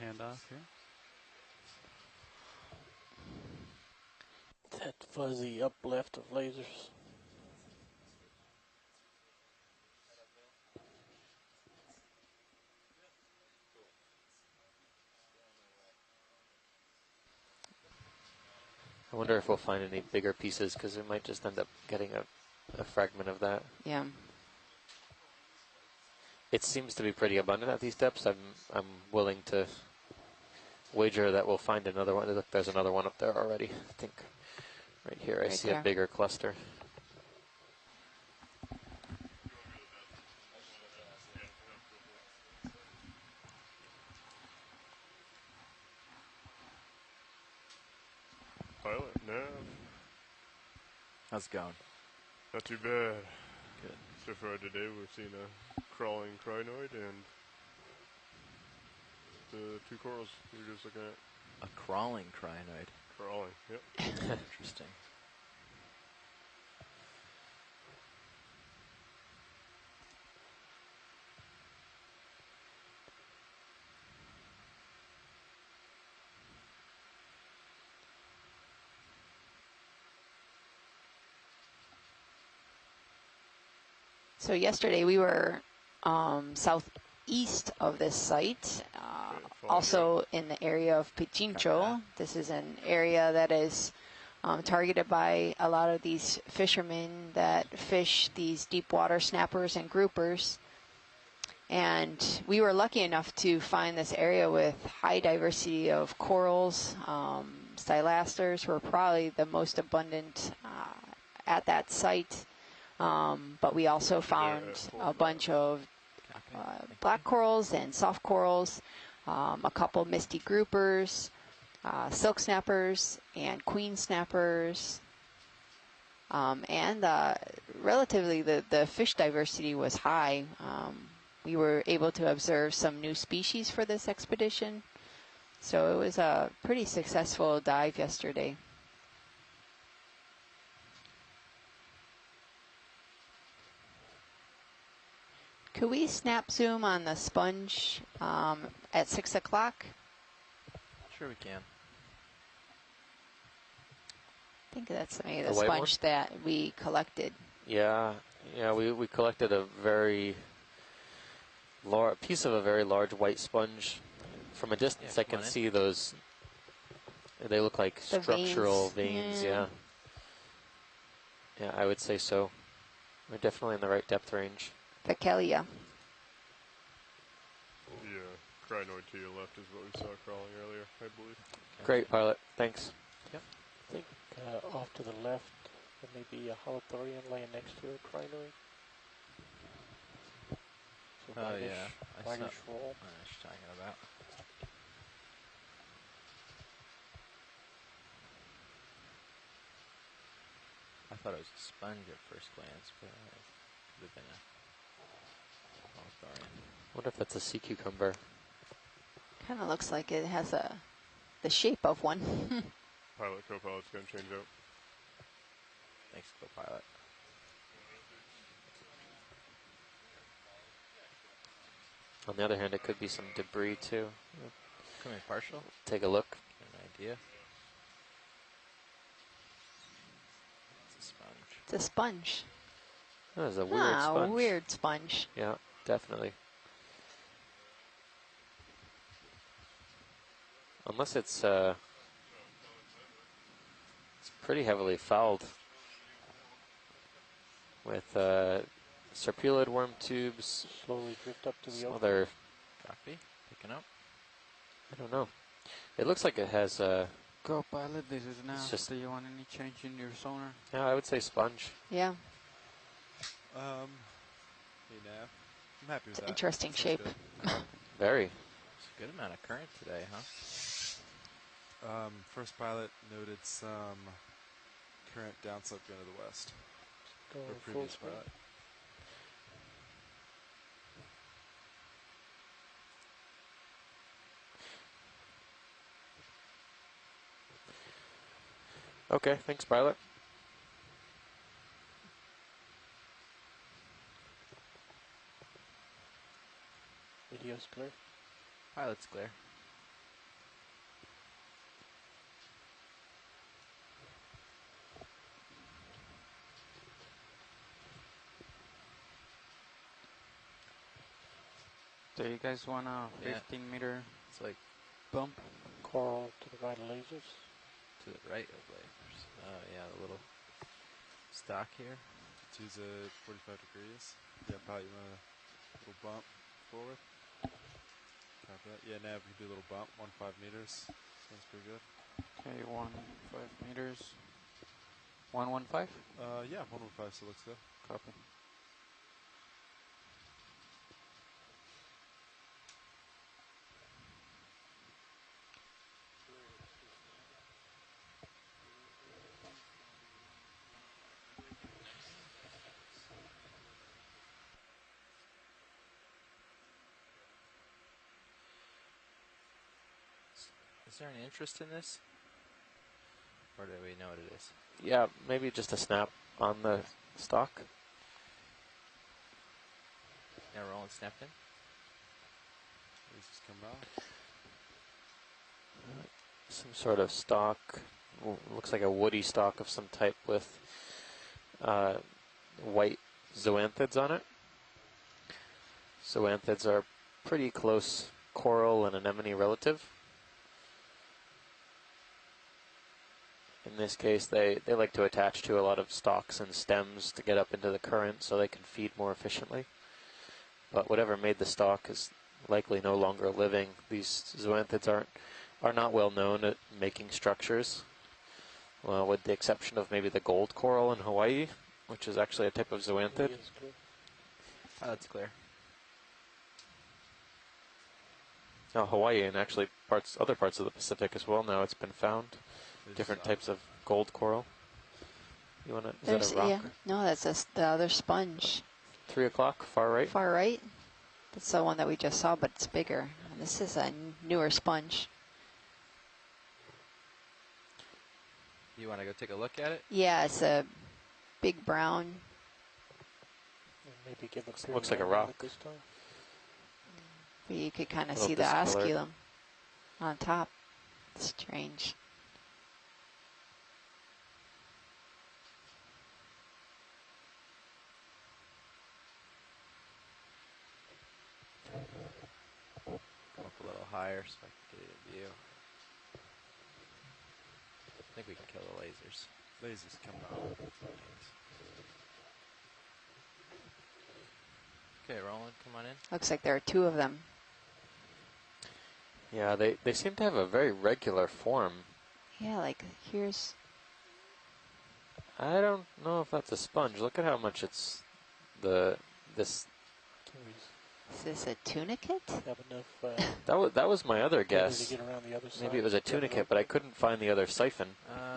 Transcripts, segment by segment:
handoff here. That fuzzy uplift of lasers. I wonder if we'll find any bigger pieces, because we might just end up getting a fragment of that. Yeah. It seems to be pretty abundant at these depths. I'm willing to wager that we'll find another one. Look, there's another one up there already. I think right here I see a bigger cluster. Pilot, nav. How's it going? Not too bad. Good. So far today we've seen a crawling crinoid and the two corals we were just looking at. A crawling crinoid. Crawling, yep. Interesting. So yesterday we were southeast of this site, also in the area of Pichincho. This is an area that is targeted by a lot of these fishermen that fish these deep water snappers and groupers. And we were lucky enough to find this area with high diversity of corals. Stylasters were probably the most abundant at that site. But we also found a bunch of black corals and soft corals, a couple misty groupers, silk snappers and queen snappers. And relatively the fish diversity was high. We were able to observe some new species for this expedition. So it was a pretty successful dive yesterday. Could we snap zoom on the sponge at 6 o'clock? Sure we can. I think that's maybe the sponge that we collected. Yeah, we collected a very large piece of a very large white sponge. From a distance, I can see those. They look like the structural veins. Yeah, I would say so. We're definitely in the right depth range. Vakelia. Yeah, crinoid to your left is what we saw crawling earlier, I believe. Great, pilot. Thanks. Yep. I think off to the left, there may be a holothurian laying next to a crinoid. So oh yeah, I saw roll. what you're talking about. I thought it was a sponge at first glance, but it could have been a holothurian. I wonder if that's a sea cucumber. Kind of looks like it has the shape of one. Pilot, co-pilot's going to change out. Thanks, co-pilot. On the other hand, it could be some debris too. Come in partial. Take a look. Get an idea. It's a sponge. It's a sponge. That is a weird sponge. A weird sponge. Yeah, definitely. Unless it's pretty heavily fouled with serpulid worm tubes. Slowly drift up to the some open. other. Copy. Picking up. I don't know. It looks like it has Go pilot, this is now. Just, do you want any change in your sonar? yeah, I would say sponge. Yeah. Hey, Nav. I'm happy with It's an that. interesting Sounds shape. good. Very. It's a good amount of current today, huh? First pilot noted some current downslope going to the west. Going Or full previous speed. pilot. Okay, thanks, pilot. Video's clear. Pilot's clear. Do you guys want a 15-meter It's like bump? Coral to the right of lasers. to the right of layers. Oh yeah, the little stock here. Choose a 45 degrees. Yeah, Pat, you want a little bump forward? Copy that. Yeah, now we can do a little bump, 1.5 meters. Sounds pretty good. Okay, 1.5 meters. 115? Yeah, 1.15 still looks good. Copy. Is there an interest in this? Or do we know what it is? Yeah, maybe just a snap on the stock. Now Roland snapped in? Lasers coming off. Some sort of stock. Looks like a woody stock of some type with white zoanthids on it. Zoanthids are pretty close coral and anemone relative. In this case, they like to attach to a lot of stalks and stems to get up into the current so they can feed more efficiently. But whatever made the stalk is likely no longer living. These zoanthids are not well known at making structures, well, with the exception of maybe the gold coral in Hawaii, which is actually a type of zoanthid. Oh, that's clear. Now Hawaii and actually other parts of the Pacific as well. Now it's been found. Different types of gold coral. You wanna? Is that a rock? Yeah, no, that's the other sponge. 3 o'clock, far right. Far right. That's the one that we just saw, but it's bigger. And this is a newer sponge. You want to go take a look at it? Yeah, it's a big brown. And maybe give a Looks like a period rock. this time. But you could kind of Little see the discolored. osculum on top. Strange. Come up a little higher so I can get it in view. I think we can kill the lasers. Lasers coming off. Okay, Roland, come on in. Looks like there are two of them. Yeah, they seem to have a very regular form. Yeah, like here's. I don't know if that's a sponge. Look at how much it's this. Can we Is this a tunicate? have enough That was my other to guess. get around the other side? Maybe it was a tunicate, but I couldn't find the other siphon.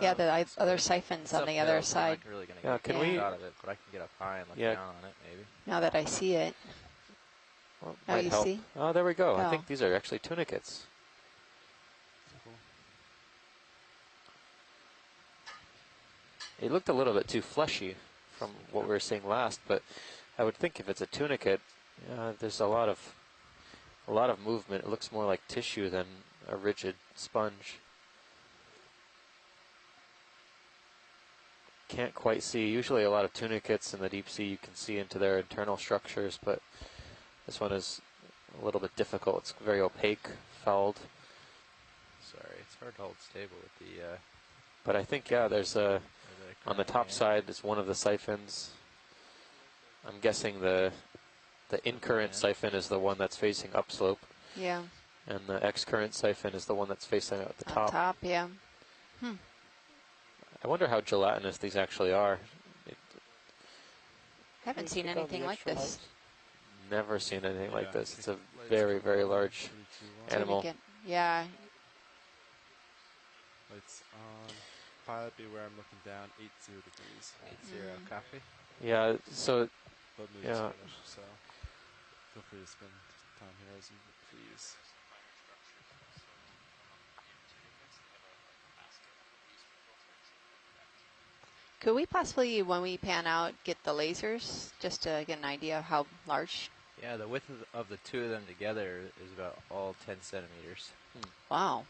Yeah, the other siphons it's on the uphill, other so I'm side. not really gonna Yeah, get can much we- out of it, but I can get up high and look Yeah. down on it, maybe. Now that I see it. Well, Oh, might you help. see? Oh, there we go. I Oh. think these are actually tunicates. Cool. It looked a little bit too fleshy from what we were seeing last, but I would think if it's a tunicate, there's a lot of movement. It looks more like tissue than a rigid sponge. Can't quite see. Usually a lot of tunicates in the deep sea, you can see into their internal structures, but this one is a little bit difficult. It's very opaque, fouled. Sorry, it's hard to hold stable with the... But I think, yeah, there's on the top side is one of the siphons. I'm guessing the in-current siphon is the one that's facing upslope, Yeah. and the ex-current siphon is the one that's facing at the On top. top, yeah. I wonder how gelatinous these actually are. Haven't seen anything like this. Never seen anything like Yeah, this. It's a lights very, coming very on. large 3, 2, 1. animal. Tunicate. Yeah. Lights on. Pilot, beware, I'm looking down, 80 degrees. 80 copy. Yeah, so But move's Yeah. finished, so feel free to spend time here as you please. Could we possibly, when we pan out, get the lasers just to get an idea of how large? Yeah, the width of the two of them together is about all 10 centimeters. Wow.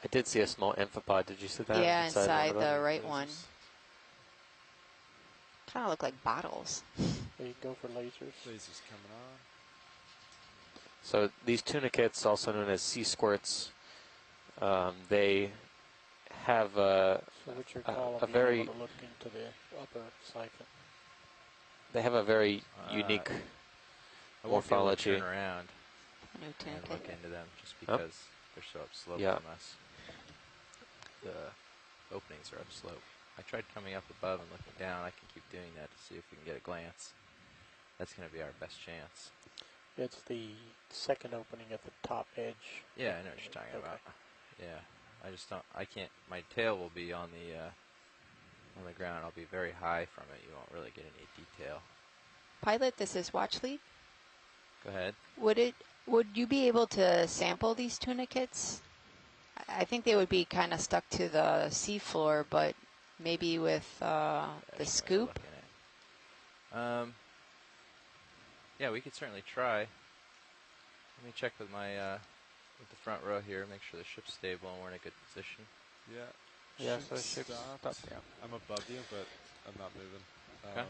I did see a small amphipod. Did you see that? Yeah, one inside of them? the right one. Kind of look like bottles. There you go for lasers. Lasers coming on. So these tunicats, also known as sea squirts, they have So with your column, a you're very able to look into the upper cycle. they have a very unique I won't be able to morphology. turn around New and tunicate. look into them just because they're so upslope Yeah. from us. The openings are upslope. I tried coming up above and looking down. I can keep doing that to see if we can get a glance. That's going to be our best chance. It's the second opening at the top edge. Yeah, I know what you're talking Okay. about. Yeah, I just don't. I can't. My tail will be on the ground. I'll be very high from it. You won't really get any detail. Pilot, this is watch lead. Go ahead. Would you be able to sample these tunicates? I think they would be kind of stuck to the seafloor, but maybe with the scoop. Yeah, we could certainly try. Let me check with my with the front row here, make sure the ship's stable and we're in a good position. Yeah. Yeah, Ship so the ship's stopped. stopped, yeah. I'm above you, but I'm not moving. Okay.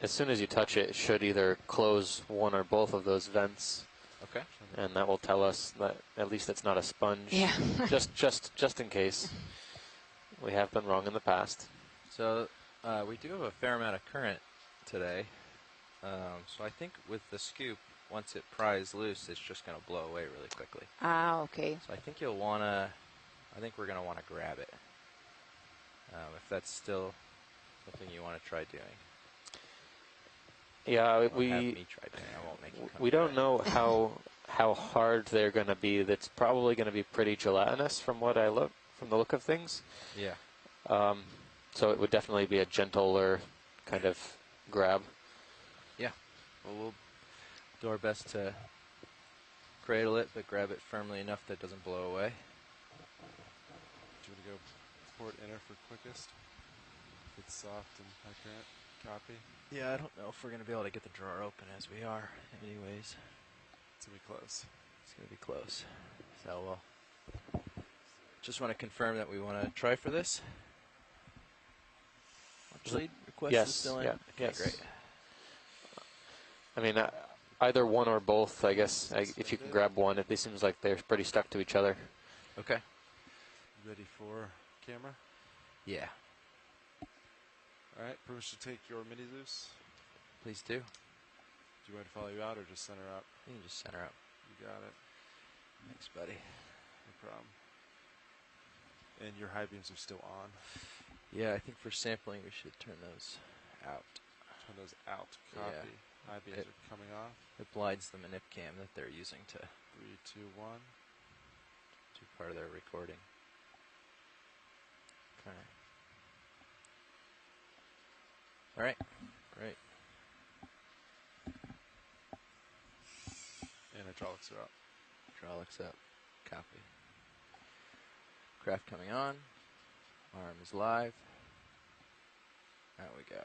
As soon as you touch it, it should either close one or both of those vents, Okay. and that will tell us that at least it's not a sponge. Yeah. just in case. We have been wrong in the past. So we do have a fair amount of current today. So I think with the scoop, once it pries loose, it's just going to blow away really quickly. Ah, okay. So I think you'll want to, I think we're going to want to grab it. If that's still something you want to try doing. Yeah, Or have me try doing. I won't make you come we do don't it. know how hard they're going to be. That's probably going to be pretty gelatinous from the look of things. Yeah. So it would definitely be a gentler kind of grab. Well, we'll do our best to cradle it, but grab it firmly enough that it doesn't blow away. Do you want to go port inner for quickest? If it's soft and high current, copy. Yeah, I don't know if we're going to be able to get the drawer open as we are anyways. It's going to be close. It's going to be close. So we'll just want to confirm that we want to try for this. Watch lead request Yes, is still in? yeah, Okay, yes. great. I mean, either one or both, I guess. If you can grab one, it seems like they're pretty stuck to each other. Okay. Ready for camera? Yeah. All right, permission to take your mini loose. Please do. Do you want to follow you out or just center up? You can just center up. You got it. Thanks, buddy. No problem. And your high beams are still on. Yeah, I think for sampling we should turn those out. Turn those out. Copy. Yeah. High beams It- are coming off. It blinds the manip cam that they're using to 3, 2, 1. do part of their recording. Okay. All right. Great. And hydraulics are up. Hydraulics up. Copy. Craft coming on. Arm is live. There we go.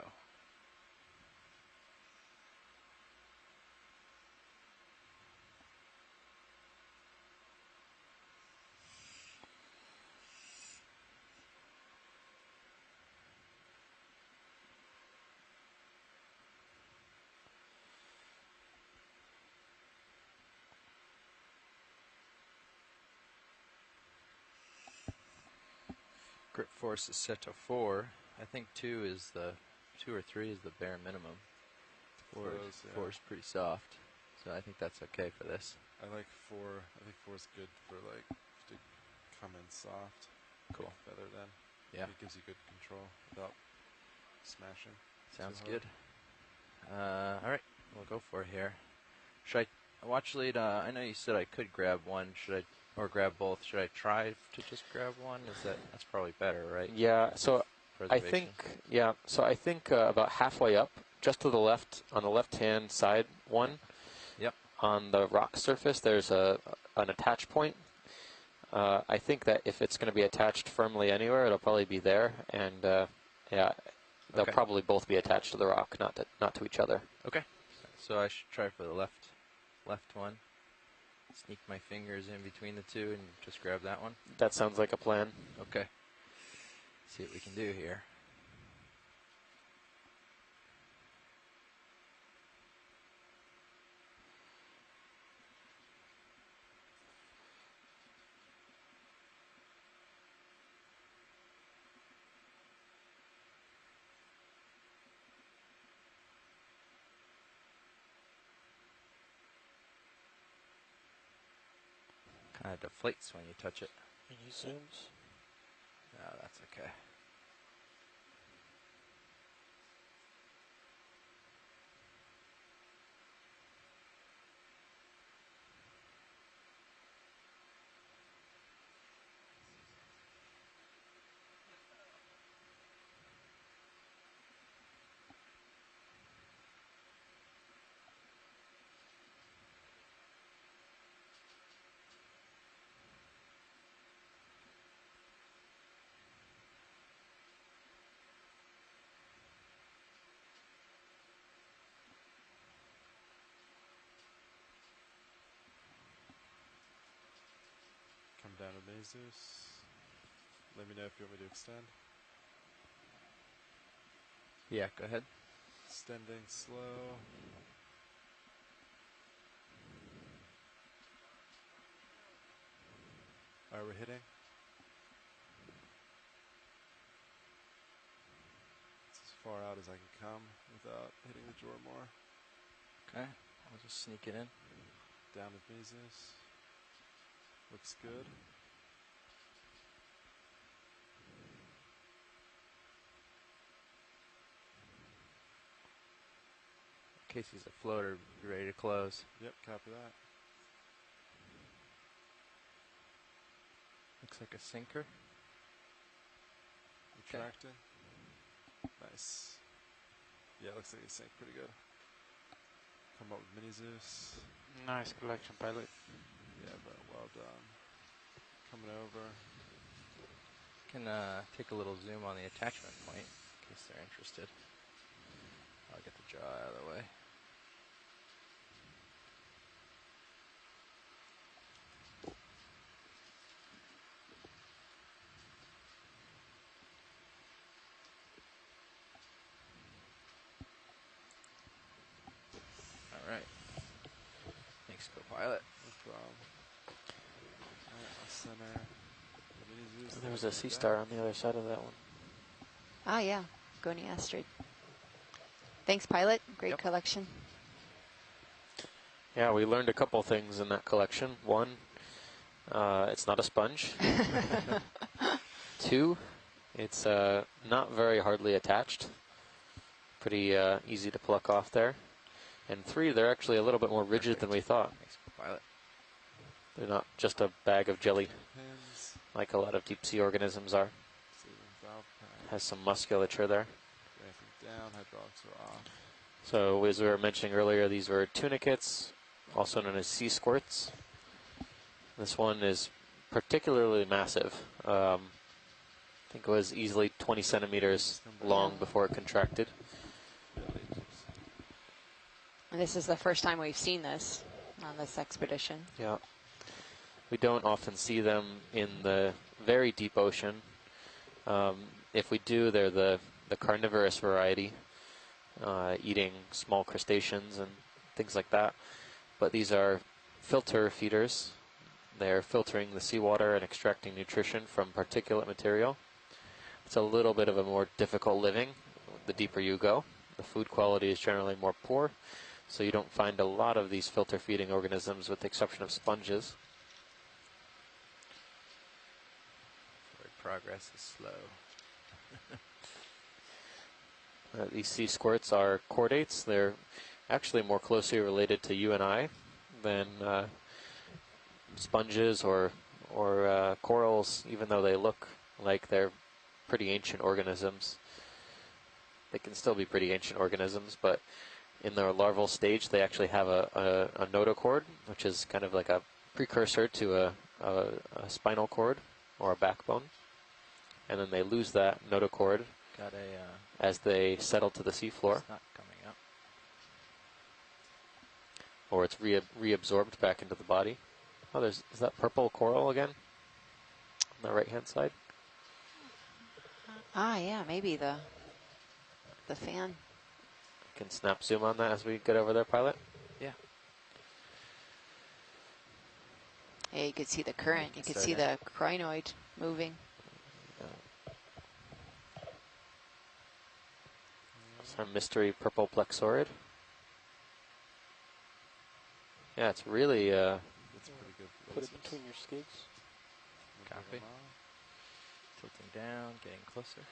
Grip force is set to 4. I think 2 or 3 is the bare minimum. 4 is pretty soft, so I think that's okay for this. I like 4. I think 4 is good for like to come in soft. Cool. Good feather then. Yeah. It gives you good control without smashing. Sounds too hard. good. All right, we'll go for it here. Should I watch lead? I know you said I could grab one. Should I, or grab both? Should I try to just grab one? That's probably better, right? Yeah, so I Preservation. think about halfway up, just to the left, on the left-hand side one. Yep. On the rock surface, there's an attach point. I think that if it's going to be attached firmly anywhere, it'll probably be there, and they'll Okay. probably both be attached to the rock, not to each other. Okay. So I should try for the left one. Sneak my fingers in between the two and just grab that one. That sounds like a plan. Okay. See what we can do here. Kind of deflates when you touch it. Mini zooms. No, that's okay. Come down to Jesus. Let me know if you want me to extend. Yeah, go ahead. Extending slow. Alright, we're hitting. It's as far out as I can come without hitting the drawer more. Okay, I'll just sneak it in. Down with Jesus. Looks good. In case he's a floater, be ready to close. Yep, copy that. Looks like a sinker. Retracting. Nice. Yeah, looks like he sank pretty good. Come up with Mini Zeus. Nice collection, pilot. Yeah, but well done. Coming over. Can take a little zoom on the attachment point in case they're interested. I'll get the jaw out of the way. All right. Thanks, co-pilot. No problem. Alright, I'll center. Mini Zeus. There was a sea star on the other side of that one. Ah, yeah. Goni Astrid. Thanks, pilot. Great Yep. collection. Yeah, we learned a couple things in that collection. One, it's not a sponge. Two, it's not very hardly attached. Pretty easy to pluck off there. And three, they're actually a little bit more rigid than we thought. Thanks, co-pilot. They're not just a bag of jelly Pins. like a lot of deep sea organisms are. Saving valve pack. Has some musculature there. Ramping down. Hydraulics are off. So as we were mentioning earlier, these were tunicates, also known as sea squirts. This one is particularly massive. I think it was easily 20 centimeters long Yeah. before it contracted. And this is the first time we've seen this on this expedition. Yeah. We don't often see them in the very deep ocean. If we do, they're the carnivorous variety, eating small crustaceans and things like that. But these are filter feeders. They're filtering the seawater and extracting nutrition from particulate material. It's a little bit of a more difficult living the deeper you go. The food quality is generally more poor, so you don't find a lot of these filter feeding organisms with the exception of sponges. Forward progress is slow. These sea squirts are chordates. They're actually more closely related to you and I than sponges or corals, even though they look like they're pretty ancient organisms. They can still be pretty ancient organisms, but in their larval stage, they actually have a notochord, which is kind of like a precursor to a spinal cord or a backbone. And then they lose that notochord Got a. as they settle to the seafloor, It's not coming up. or it's reabsorbed back into the body. Oh, is that purple coral again on the right-hand side? Ah, yeah, maybe the fan. Can snap zoom on that as we get over there, pilot. Yeah. Yeah, you could see the current. You could see the crinoid moving. It's our mystery purple plexaurid. Yeah, it's really That's pretty good. Put it between your skids. Copy. Tilting down, getting closer.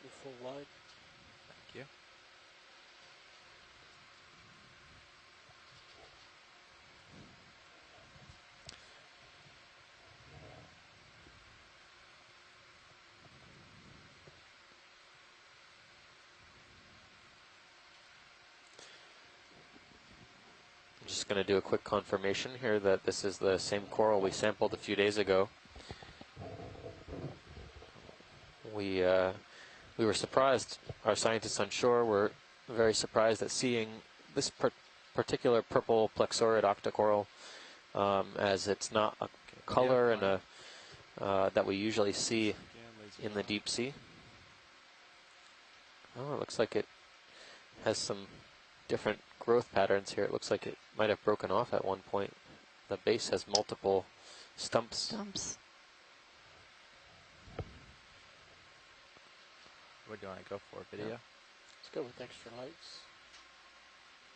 Your full wide. Thank you. I'm just going to do a quick confirmation here that this is the same coral we sampled a few days ago. We were surprised, our scientists on shore were very surprised at seeing this particular purple plexaurid octocoral, as it's not a color and that we usually see in the deep sea. Oh, it looks like it has some different growth patterns here. It looks like it might have broken off at one point. The base has multiple stumps. What do you want to go for, video? Yeah. Let's go with extra lights.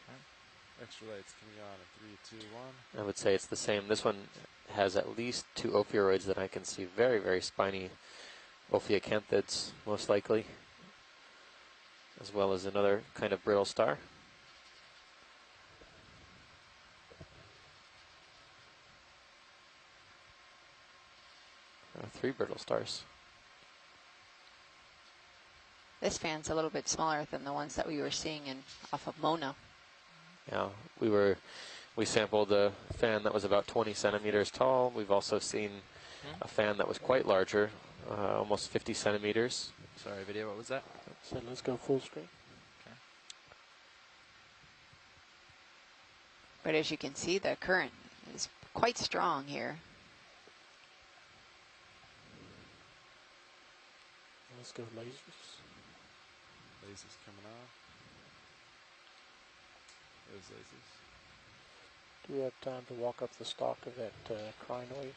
Okay. Extra lights coming on in 3, 2, 1. I would say it's the same. This one has at least 2 ophiuroids that I can see. Very, very spiny ophiacanthids, most likely, as well as another kind of brittle star. 3 brittle stars. This fan's a little bit smaller than the ones that we were seeing off of Mona. Yeah, we sampled a fan that was about 20 centimeters tall. We've also seen a fan that was quite larger, almost 50 centimeters. Sorry, video, what was that? So let's go full screen. Okay. But as you can see, the current is quite strong here. Let's go lasers. Lasers coming on. There's lasers. Do we have time to walk up the stalk of that crinoid?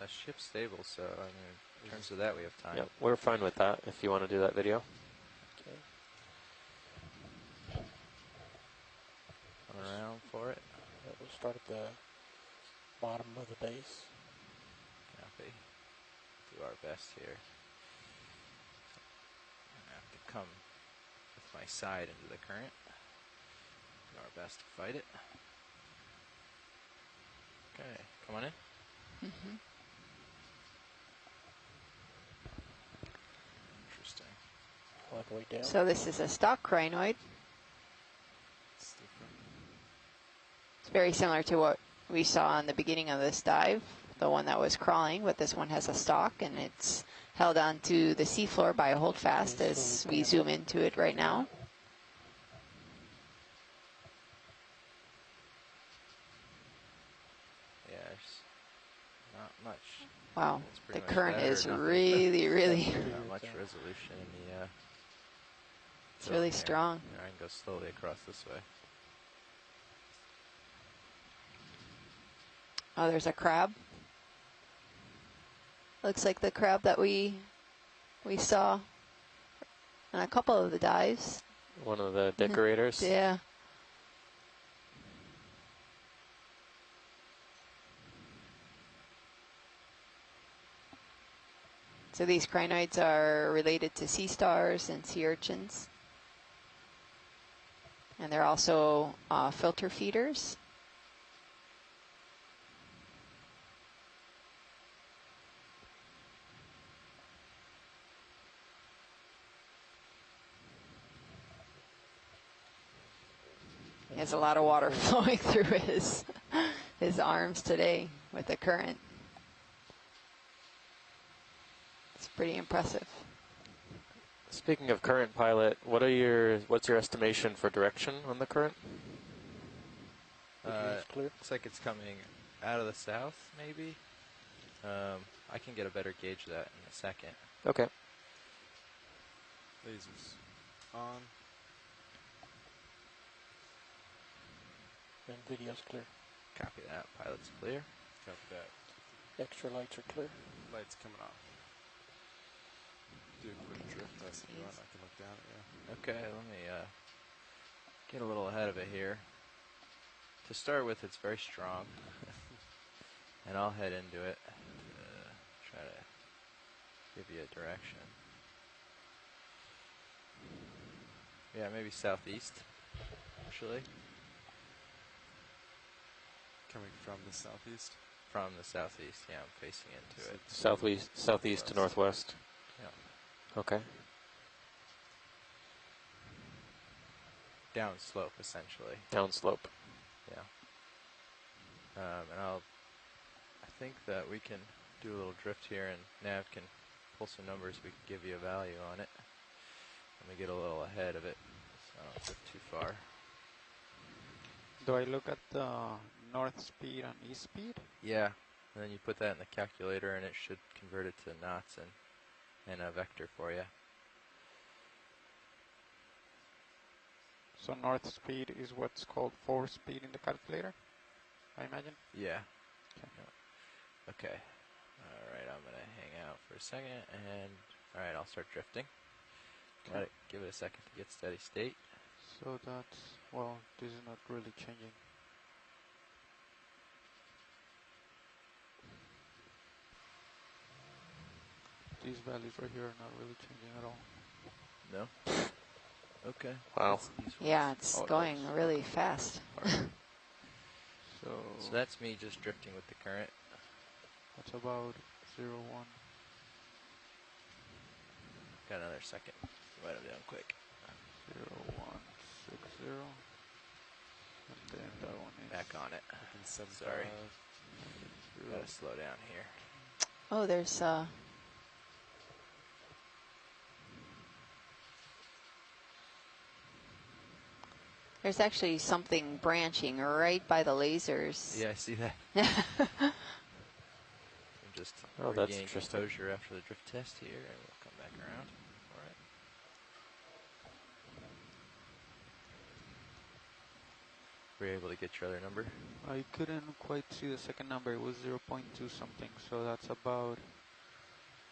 Ship's stable, so I mean, in terms of that, we have time. Yep, we're fine with that if you want to do that video. Okay. Come around for it. Yeah, we'll start at the bottom of the base. Copy. Do our best here. I have to come with my side into the current. Do our best to fight it. Okay, come on in. Mm-hmm. Interesting. All the way down. So this is a stock crinoid. It's different. It's very similar to what we saw in the beginning of this dive, the one that was crawling, but this one has a stalk and it's held onto the seafloor by a holdfast as we zoom into it right now. Yeah, there's not much. Wow, It's the pretty much current that or is nothing. really, Not much resolution in the. it's really film here. strong. Here, I can go slowly across this way. Oh, there's a crab. Looks like the crab that we saw on a couple of the dives. One of the decorators. Yeah. So these crinoids are related to sea stars and sea urchins. And they're also filter feeders. He has a lot of water flowing through his arms today with the current. It's pretty impressive. Speaking of current, pilot, what's your estimation for direction on the current? Clear. Looks like it's coming out of the south, maybe. I can get a better gauge of that in a second. Okay. Lasers on. And video's clear. Copy that. Pilot's clear. Copy that. Extra lights are clear. Lights coming on. Do a quick drift test if you want. I can look down at you. Okay, let me get a little ahead of it here. To start with, it's very strong, and I'll head into it to try to give you a direction. Yeah, maybe southeast, actually. Coming from the southeast? From the southeast, yeah, I'm facing into it. Southeast to northwest. Yeah. Okay. Down slope, essentially. Downslope. Yeah. And I think that we can do a little drift here, and Nav can pull some numbers. We can give you a value on it. Let me get a little ahead of it, so I don't drift too far. Do I look at the north speed and east speed? Yeah, and then you put that in the calculator, and it should convert it to knots and a vector for you. So north speed is what's called forward speed in the calculator, I imagine? Yeah. Okay. Okay. All right, I'm going to hang out for a second, and all right, I'll start drifting. Okay. Let it give it a second to get steady state. So that's, well, this is not really changing. These values right here are not really changing at all. No? Okay. Wow. Yeah, it's Oh, going that's really okay. fast. So that's me just drifting with the current. that's about 0, 1. Got another second. Write them down quick. 0, 1, 6, 0. And then that one is Back on it. Looking 7, Sorry. 0. Gotta slow down here. Oh, there's actually something branching right by the lasers. Yeah, I see that. I'm just Oh, that's regaining interesting. composure after the drift test here, and we'll come back around. All right. Were you able to get your other number? I couldn't quite see the second number. It was 0.2 something. So that's about,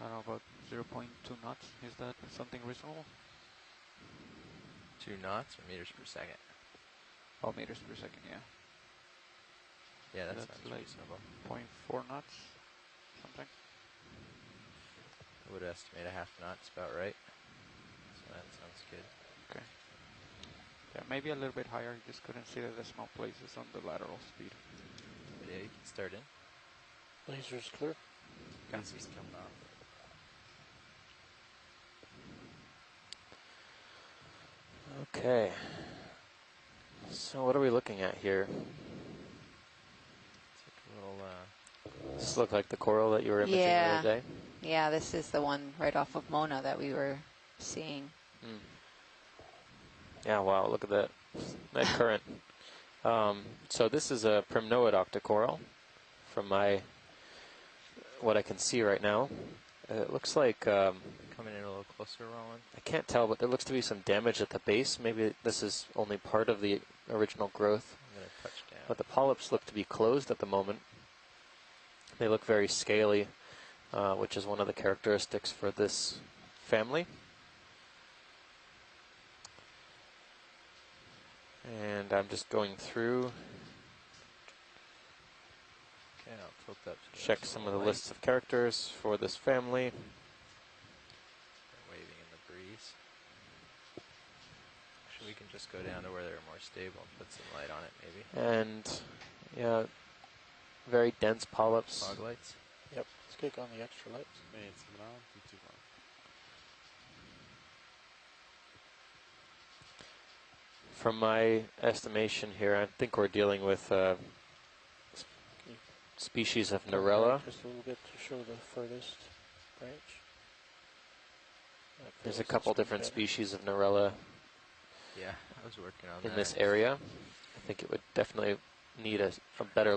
I don't know, about 0.2 knots. Is that something reasonable? 2 knots or meters per second? Oh, meters per second, yeah. Yeah, that That's sounds like reasonable. 0.4 knots, something. I would estimate a half knot. It's about right. So that sounds good. Okay. Yeah, maybe a little bit higher. You just couldn't see the decimal places on the lateral speed. But yeah, you can start in. Laser's clear. Laser's coming off. Okay. So what are we looking at here? It's like a little, Does this look like the coral that you were imaging the Yeah. other day? Yeah, this is the one right off of Mona that we were seeing. Yeah, wow, look at that. That current. So this is a primnoid octocoral from what I can see right now. It looks like, coming in a little closer, Roland. I can't tell, but there looks to be some damage at the base. Maybe this is only part of the original growth. I'm going to touch down. But the polyps look to be closed at the moment. They look very scaly, which is one of the characteristics for this family. And I'm just going through, Okay, I'll tilt that. to check some of the light. lists of characters for this family. They're waving in the breeze. Actually, we can just go down to where they're more stable and put some light on it, maybe. And, yeah, very dense polyps. Fog lights. Yep, let's kick on the extra lights. Hey, it's coming on. 3, 2, 1. From my estimation here, I think we're dealing with species of Narella. Just a little bit to show the furthest branch. There's a couple different species of Narella Yeah, I was working on in that. this area. I think it would definitely need a better